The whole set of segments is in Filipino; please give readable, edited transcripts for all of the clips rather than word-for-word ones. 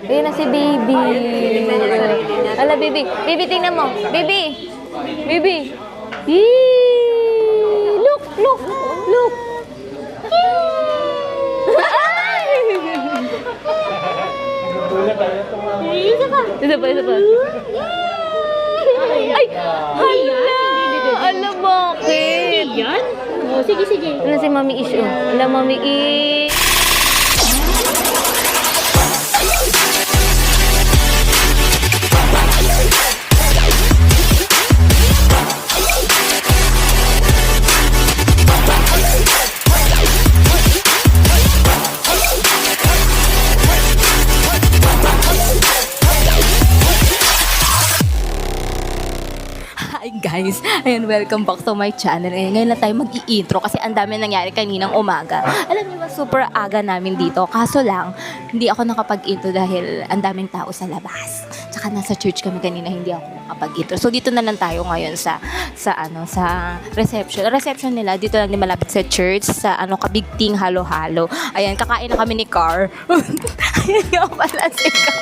Ayun na si baby. Ala, baby. Baby, tingnan mo. Baby. Baby. Yee! Look, look, look. Ay! Isa pa. Isa pa, isa pa. Ay! Hala! Ala, bakit? Yan? Oh, sige, sige. Ano si Mami Ish? Ala, Mami Ish. Hi guys! Ayan, welcome back to my channel. Ngayon na tayo mag-i-intro kasi ang dami nangyari kaninang umaga. Alam niyo ba, super aga namin dito. Kaso lang, hindi ako nakapag-intro dahil ang daming tao sa labas. Tsaka nasa church kami kanina, hindi ako nakapag-intro. So dito na lang tayo ngayon sa reception. Reception nila, dito lang din malapit sa church, sa Kabigting Halo-Halo. Ayan, kakain na kami ni Car. Ayan yung pala si Car.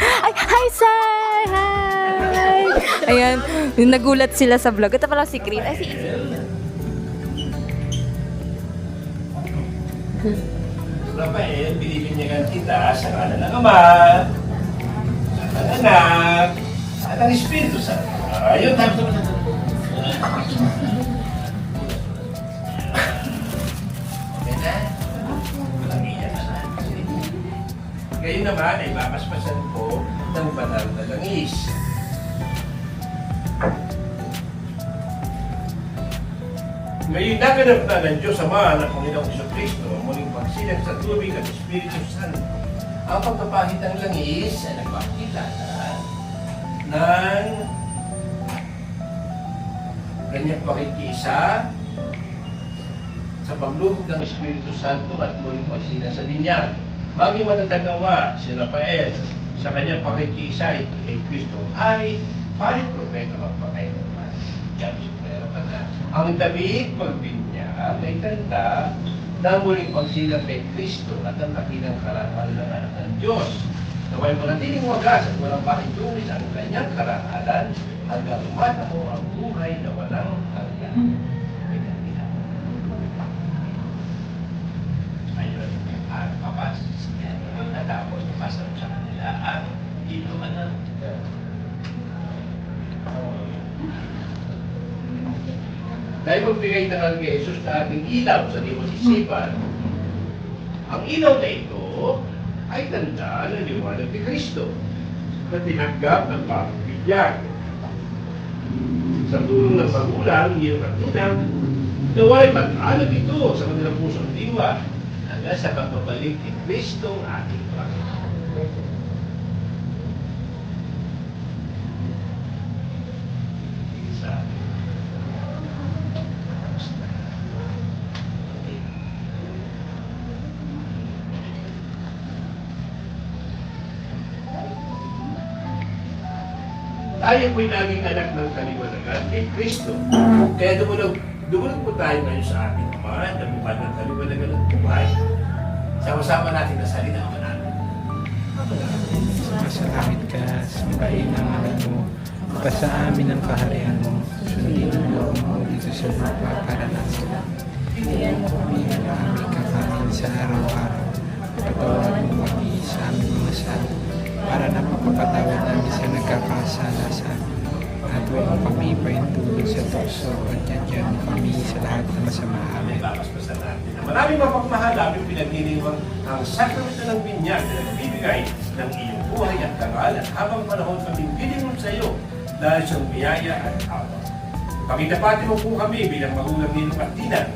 Ay, hi, Sai! Hi! Ayan, nagulat sila sa vlog. Ito pala si Chris. Ay, si Izzy. Rafael, binibinyagan kita sa ngalan ng Ama, ng Anak, at ng Espiritu Santo. Ayun, tapos naman ito. Okay na? Walang iyan na. Ngayon naman ay mapaspasan ko ng banal na langis. Ngayon naganap na ng Diyos Ama ng Panginoong Jesucristo ang muling pagsilang sa tubig at Espiritu Santo. Ang pagpapahid ng langis ay nagpakilala ng kanyang pakikiisa sa paglubog ng Espiritu Santo at muling pagsilang sa linya. Maging matatagawa si Rafael sa kanyang pakikiisa kay Kristo ay parit propeta magpatay naman. Yan ang David pagbinyag ay tanda na muling pagsilang kay Kristo at ang dakilang karangal ng anak ng Diyos. Naway manatiling wagas at walang pakitulis ang kanyang karangalan hanggang matamo ang buhay na walang hanggan. Ayun, ang papas. Natapos pasok sa kanila ang inuman. Dahil magbigay na kay Jesus na ating ilaw sa limang isipan, ang ilaw na ito ay tanda ng liwanag ni Kristo na tinanggap ng pagbigyag. Sa tulong ng magulang, iyong katunang, naway mag-alag ito sa kanilang pusong diwa hanggang sa pagbabalik ni Kristo ating Panginoon. Tayo po'y naging anak ng kaliwanagan kay Kristo. Kaya dumunog po tayo ngayon sa ating Ama na bukan ng kaliwanagan ng buhay. Sama-sama natin na salita ang natin. Sumasalangit ka, sumabayin ang anak mo, pasa amin ang kaharian mo, sundin mo mo dito sa lupa para namin. Bigyan mo kami ng aming kakanin sa araw-araw, patawarin mo kami sa aming mga sala, para napapatawad namin sa nagkakasala sa amin. At huwag kami paintulog sa tukso at yan kami sa lahat ng masama. Amen. Papaspasan natin. Maraming mapagmahal, aming pinagdiriwang ang sakramento ng binyag na nagbibigay ng iyong buhay at dangal at habang panahon kaming bilingon sa iyo dahil sa biyaya at awa. Pagkitapati mo po kami bilang magulang nilong at tinan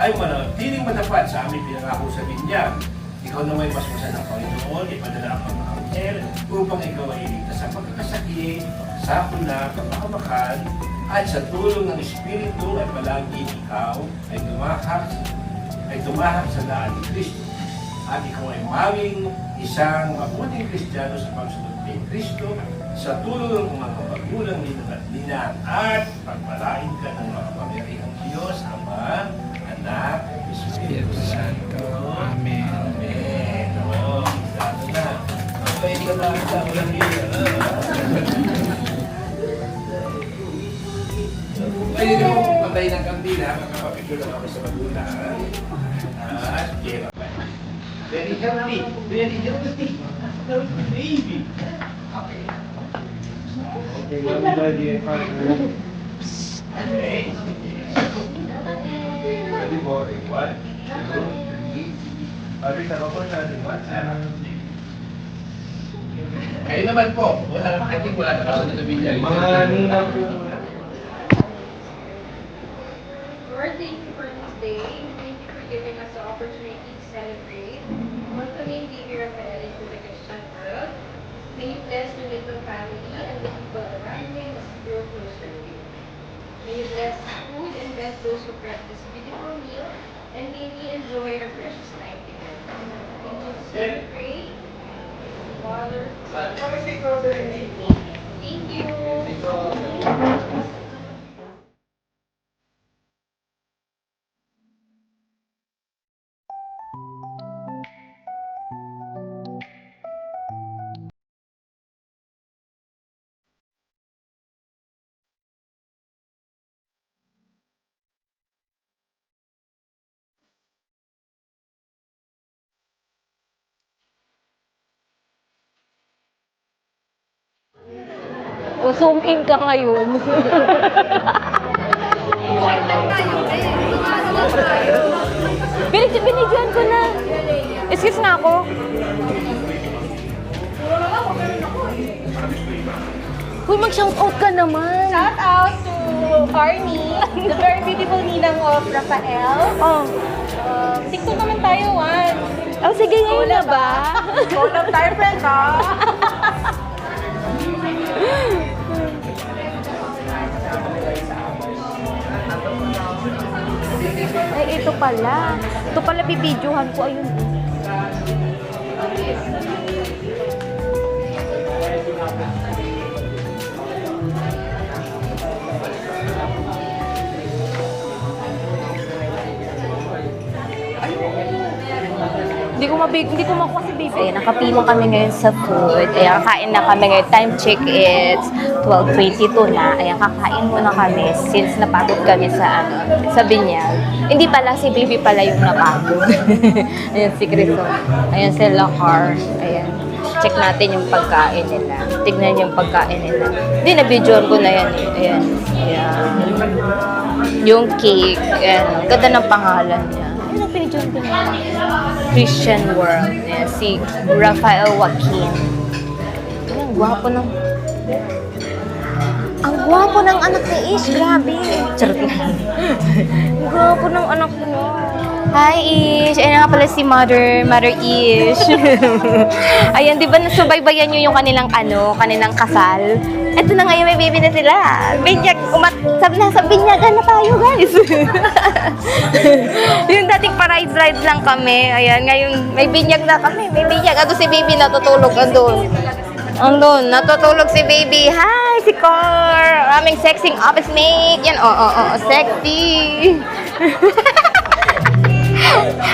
ay manatiling matapat sa aming pinangako sa binyag. Ikaw na may paspasan ng Panginoon, ipadala ang mga anghel upang ikaw ay iligtas sa pagkakasakit, sakuna, kapahamakan, at sa tulong ng Espiritu ay palagi ikaw ay tumahak sa daan ni Kristo. At ikaw ay maging isang mabuting Kristiyano sa pagsunod kay Kristo sa tulong ng mga magulang nito at ninang at pagpalain ka ng makapangyarihang Diyos, Ama, Anak, Espiritu Santo. Amen. Amen. Oo, lalo na. Pwede ka na ata, walang iya. Pwede naman kung patay ng kandila, makapapicture lang ako sa magulang. Okay. Very healthy. Very healthy. Healthy baby. Okay. Okay, love you, daddy, and partner. Okay. Ready for a one, two, three. Arita ko po na, di ba? Kayo naman po. Wala, I think wala na kasunod na video. Mga ninang po. Lord, thank you for this day. Thank you for giving us the opportunity to celebrate. Welcoming Baby Rafael into the Christian world. May you bless the little family and the people around him as we grow closer to you. May you bless food and bless those who prep this beautiful meal, and may we enjoy our precious time together. In Jesus' name we pray. Father, Son, and thank you. O, zoom in ka ngayon. Binidyoan ko na. Excuse na ako. Uy, mag-shoutout ka naman. Shout out to Arnie, the very beautiful ninang of Rafael. Oh. TikTok naman tayo, Juan. Oh, sige, ngayon na ba? Collab tayo, friend, ha? Ay, ito pala. Ito pala, bibidyohan ko. Ayun. Hindi ko makuha si baby. Ayan, nakapilo kami ngayon sa food. Ayan, kakain na kami ngayon. Time check, it's 12:22 na. Ayan, kakain muna kami since napagod kami sa binyag. Hindi pala, si baby pala yung napagod. Ayan, si Criso. Ayan, si Lakar. Ayan. Check natin yung pagkain nila. Tignan yung pagkain nila. Hindi, na-videoan ko na yan. Ayan. Ayan. Yung cake. Ayan. Ganda ng pangalan niya. Ayan, pinidyoan ko na. Christian World. Ayan, si Rafael Joaquin. Ayan, gwapo ng... Ang gwapo ng anak ni Ish. Grabe. Charot lang. Ang gwapo ng anak niya. Hi, Ish. Ayan nga pala si Mother Ish. Ayan, di ba nasubaybayan nyo yung kanilang kasal? Eto na ngayon, may baby na sila. Binyag, nasa binyagan na tayo, guys. Yung dating pa-ride lang kami. Ayan, ngayon, may binyag na kami. May binyag. Ando si baby natutulog. Andun, natutulog si baby. Hi, si Cor. Aming sexing office mate. Yan, sexy.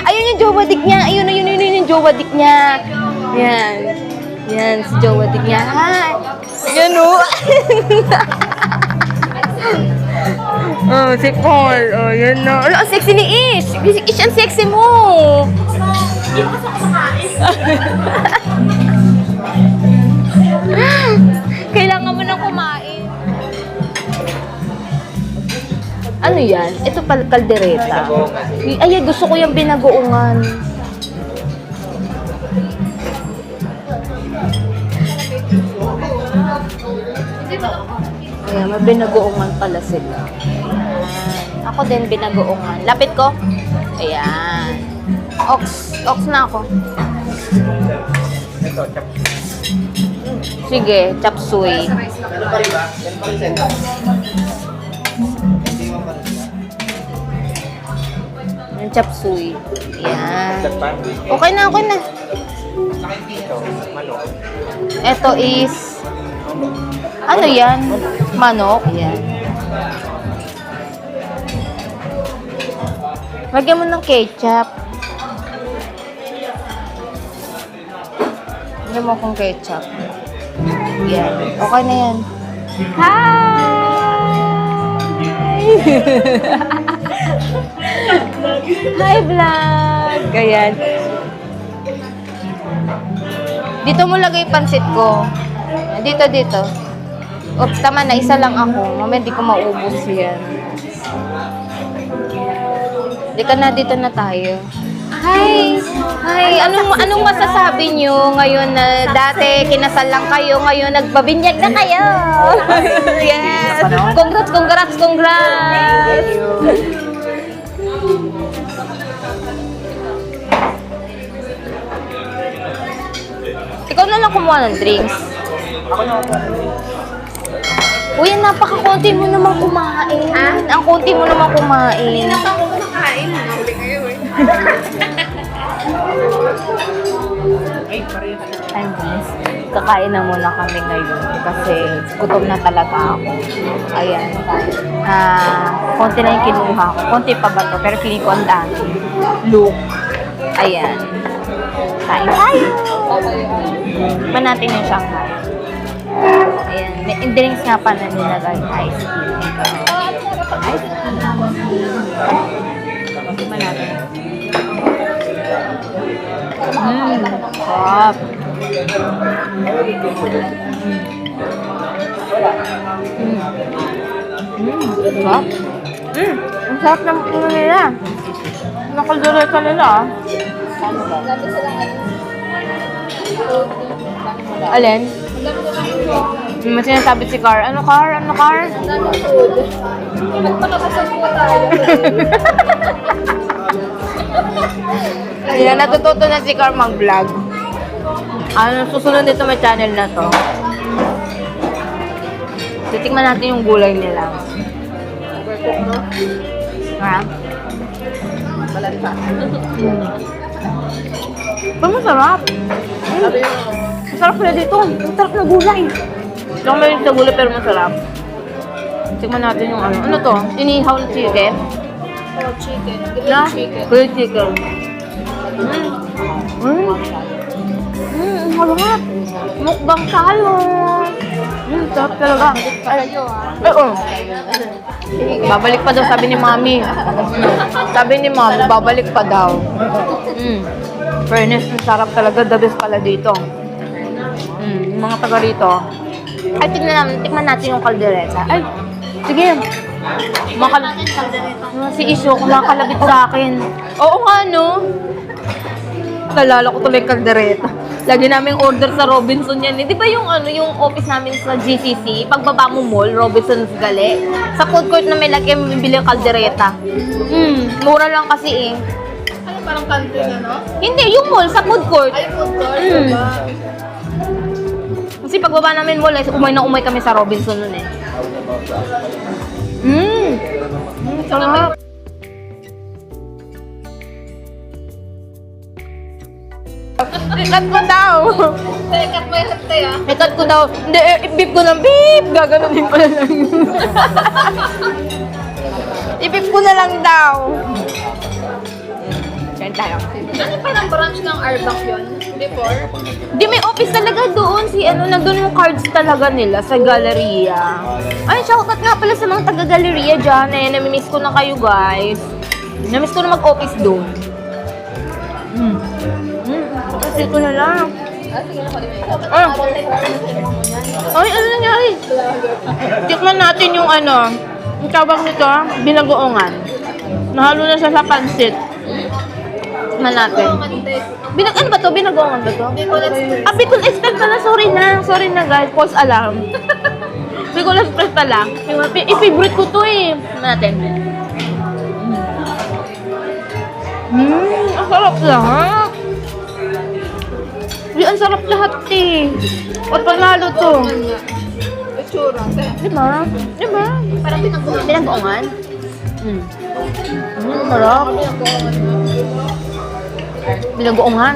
Ayun yung jowadik niya. Ayun yung jowadik niya. Yan, si jowadik niya. Hi. Yan o. Si Paul. Oh, yan na. Ang sexy ni Ish. Ish, ang sexy mo. Hindi mo kasi kumakain. Kailangan mo nang kumain. Ano yan? Ito pala kaldereta. Ay, gusto ko yung binagoongan. Ayan, may binagoongan pala sila. Ayan. Ako din binagoongan. Lapit ko. Ayan. Ox na ako. Sige, chop suey. Yung chop suey. Ayan. Okay na. Ito is... Ano yan? Manok. Ayan. Lagyan mo ng ketchup. Lagyan mo akong ketchup. Yan. Okay na yan. Hi! Hi, vlog! Ayan. Dito mo lagay pansit ko. Dito. Oops, tama na. Isa lang ako. Mamaya di ko maubos yan. Dito na tayo. Hi! Hi! Anong masasabi nyo ngayon na dati kinasal lang kayo, ngayon nagpabinyag na kayo? Yes! Congrats! Ikaw na lang kumuha ng drinks. Uy, napaka-konti mo naman kumain. Ha? Ang konti mo naman kumain. Ako kumakain. Nahuli kayo eh. Ayun guys, kakain na muna kami ngayon kasi gutom na talaga ako. Ayan. Konti na yung kinuha ko. Konti pa ba to? Pero feeling ko ang dami. Look. Ayan. Kain tayo. Ba natin yung Shanghai. Ayan. May drinks nga pa na nilagay. Ice tea. Ice tea. Ba natin? Sarap. Sarap. Ang sarap ng puno nila. Nakaldureka nila ah. Alin? May sinasabi si Car. Ano Car? Magpakapasok po tayo. Ayan, natututo na si Car mag-vlog. Susunod dito may channel na to. Titikman natin yung gulay nila. Ha? Masarap. Masarap pala dito. Masarap na gulay. Hindi ako mahilig sa gulay pero masarap. Tikman natin yung ano. Ano to? Inihaw na chicken? Oh, chicken. Na? Grilled chicken. Grilled chicken. Masarap. Mukbang tayo. Sarap talaga. Oo. Babalik pa daw, sabi ni Mami. Sabi ni Mami, babalik pa daw. Fairness, ang sarap talaga. The best pala dito. Yung mga taga rito. Ay, tikman natin yung kaldereta. Ay, sige. Si Isyo, kumakalabit sa akin. Oo nga, no? Nalala ko tuloy kaldereta. Lagi namin order sa Robinson yan. Di ba yung yung office namin sa GCC, pagbaba mo mall, Robinson's Gali, sa food court na may lagi kami bibili yung kaldereta. Mura lang kasi eh. Ano parang canteen ano? Hindi, yung mall, sa food court. Ay, food court. Kasi pagbaba namin mall, umay na umay kami sa Robinson nun eh. Sarap. Ikat ko daw. Tekat mo yung hati ah. Ikat ko daw. Hindi, i-beep ko ng beep. Gaganunin ko na lang. I-beep ko na lang daw. Kain tayo. Ano parang branch ng Arbac yun? Before? Di, may office talaga doon. Nandun yung cards talaga nila sa Galleria. Ay, shoutout nga pala sa mga taga-Galleria dyan eh. Namimiss ko na kayo guys. Namimiss ko na mag-office doon. Kasi ko na lang. Ay, ano nangyari? Tikman natin yung yung tawag nito, binagoongan. Nahalo na siya sa pansit. Tikman natin. Ano ba to? Binagoongan ba to? Bicol Express pala. Sorry na guys. False alarm. Bicol Express pala. I-favorite ko to eh. Tikman natin. Ang sarap lahat. Ang sarap lahat eh. At panalo to. Itsura. Diba? Parang pinagbuhan. Binagoongan? Sarap. Binagoongan.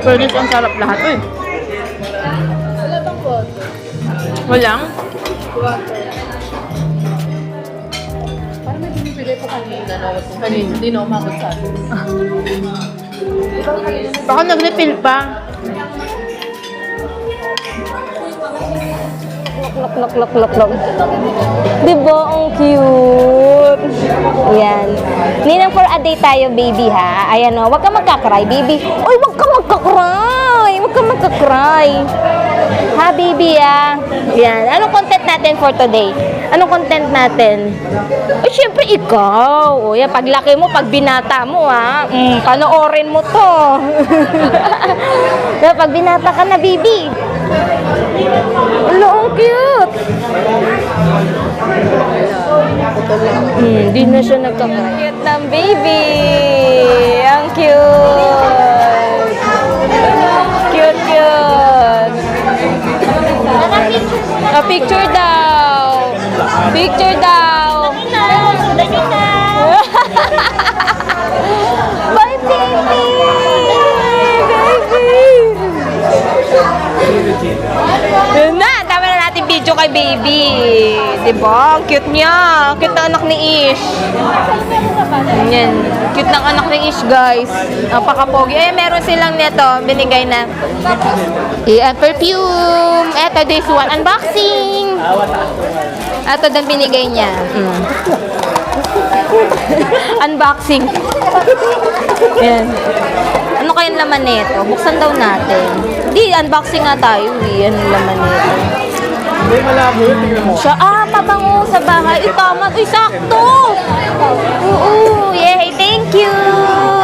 Pero dito ang sarap lahat eh. Wala bang water? Walang? Water. Parang may binibili pa Hindi na umabot sa atin. Baka nag-refill pa. Look. Diba? Ang cute. Ayan. Ninang for a day tayo, baby, ha? Ayan, o. Huwag ka magkakry, baby. Uy, huwag ka magkakry. Huwag ka magkakry. Ha, baby, ah? Ayan. Anong content natin for today? Anong content natin? Uy, syempre, ikaw. O, yan. Paglaki mo, pag binata mo, ha? Panoorin mo to. Pag binata ka na, baby. Hello, ang cute. Di na siya nagkakaroon. Cute ng baby. Ang cute. Cute. Picture daw. Picture daw. Bye, baby. Yun na, tama na natin video kay baby. Diba? Ang cute niya. Cute na anak ni Ish. Yan. Cute ng anak ni Ish, guys. Napaka-pogi. Eh, meron silang nito. Binigay na. Perfume. Eto, this one. Unboxing. Eto din binigay niya. Unboxing. Yan. Ano kayang laman nito? Buksan daw natin. Di, unboxing nga tayo. Ano yung laman nito? Hindi, malabo yun. Tingnan mo. Siya, pabango sa bahay. Uy, tama. Uy, sakto. Oo, yay. Thank you.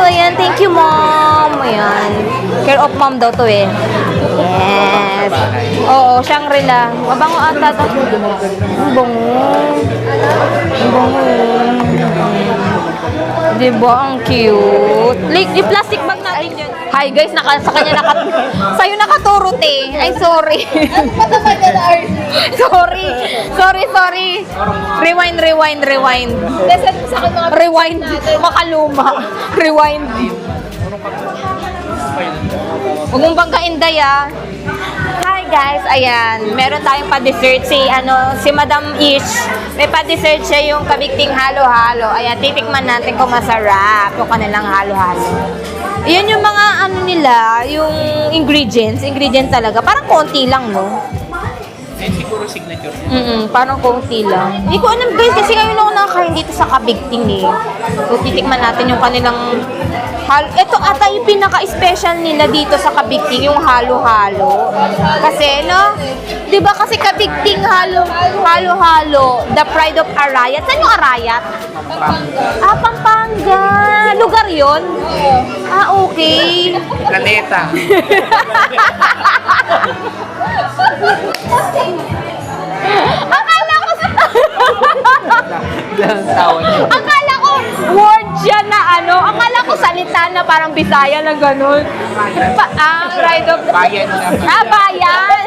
Ayan, thank you, mom. Ayan. Care of mom daw to eh. Yes. Oo, Shangri-La. Mabango ata to. Ang bango. Ang bango. Diba? Ang cute. Like, yung plastic bag natin dyan. Hi guys, sa kanya sa'yo nakaturo te. Ay, sorry. Sorry. Rewind. Rewind. Makaluma. Rewind. Huwag mong banggain, Day, ah. Hi guys, ayan. Meron tayong pa-dessert si Madam Ish. May pa-dessert siya yung kabigting halo-halo. Ayan, titikman natin kung masarap yung kanilang halo-halo. Yan yung mga nila, yung ingredients talaga. Parang konti lang, no? Siguro signature. Parang konti lang. Hindi ko alam guys, kasi ngayon ako nakakain dito sa Kabigting eh. So, titikman natin yung kanilang ito ata yung pinaka-special nila dito sa Kabigting, yung halo-halo. Kasi, no? Di ba kasi Kabigting halo-halo, the pride of Arayat. Saan yung Arayat? Pampanga. Pampanga. Lugar yon? Okay. Planeta. Akala ko word siya na akala ko salita na parang Bisaya na ganun. Pride of... Bayan na. Bayan!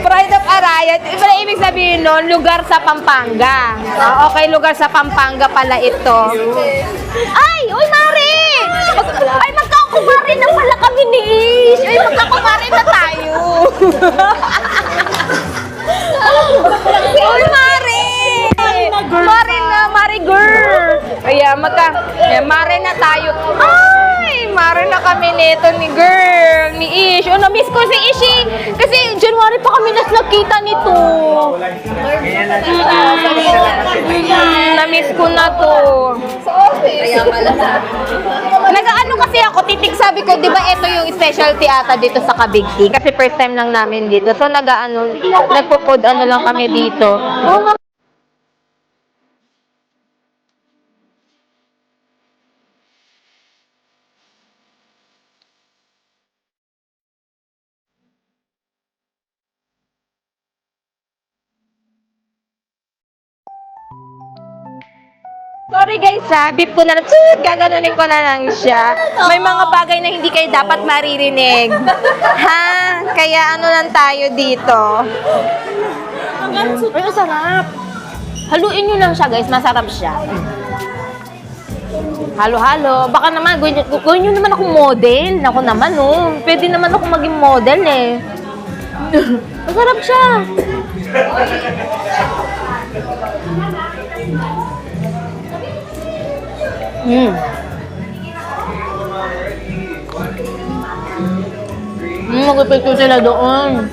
Pride of Arayat. Iba ibig sabihin nun, lugar sa Pampanga. Okay, lugar sa Pampanga pala ito. Ay! Uy, Mari! Ay, magkakumari na pala kami ni Ish. Ay, magkakumari na tayo. Uy, Mari! Mari girl! Kaya Mari na tayo. Ay, Mari na kami nito ni girl, ni Ish. Na-miss ko si Ish eh. Kasi January pa kami nakita nito. Na-miss ko na to. Nag-ano kasi ako, sabi ko, di ba ito yung specialty ata dito sa Kabigting? Kasi first time lang namin dito. So nagpo-food lang kami dito. Sorry guys beep ko na lang. Gaganunin ko na lang siya. May mga bagay na hindi kayo dapat maririnig. Ha? Kaya lang tayo dito. Ay, masarap. Haluin nyo lang siya guys, masarap siya. Halo-halo. Baka naman, gawin nyo naman akong model. Ako naman, Pwede naman ako maging model, eh. Masarap siya. Mag-picture sila doon.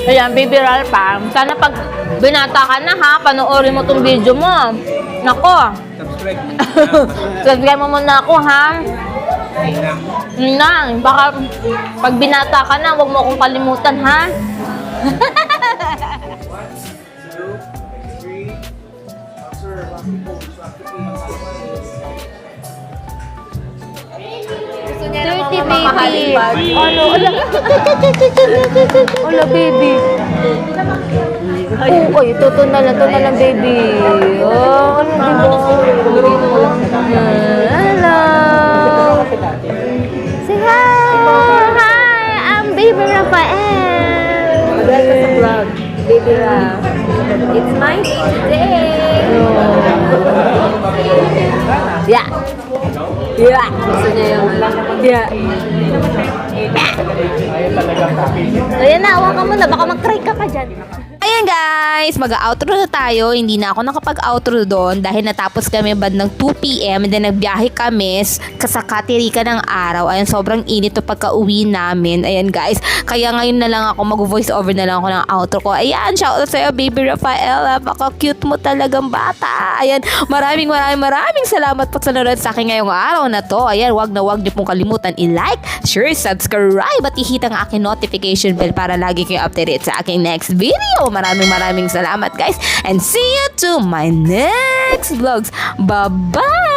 Ayan, Baby Ralph. Sana pag binata ka na ha, panoorin mo tong video mo. Nako. Subscribe. Subscribe mo muna ako ha. Nang, baka pag binata ka na, huwag mo akong kalimutan ha. Dirty baby. Ano? Ala. Ala, baby. Oh, ito na lang, baby. Oh, ano diba? Hello. Say hi. Hi, I'm Baby Rafael. Welcome sa vlog, Baby Raf. It's my day today. Yeah. Yeah. Gusto niya yung yeah. Ayan na, hawakan mo na. Baka mag-cry ka pa dyan. Ayan guys, mag-outro na tayo. Hindi na ako nakapag-outro doon dahil natapos kami bandang 2 p.m. and then nagbiyahe kami sa katirika ng araw. Ayan, sobrang init to pagka-uwi namin. Ayan guys, kaya ngayon na lang ako mag-voice over na lang ako ng outro ko. Ayan, shoutout sa'yo Baby Rafael. Baka-cute mo talagang bata. Ayan, maraming salamat po sa nanonood sa akin ngayong araw na to. Ayan, wag niyo pong kalimutan i-like, share, subscribe at i-hit ang aking notification bell para lagi kayo updated sa aking next video. Maraming salamat guys and see you to my next vlogs. Bye-bye!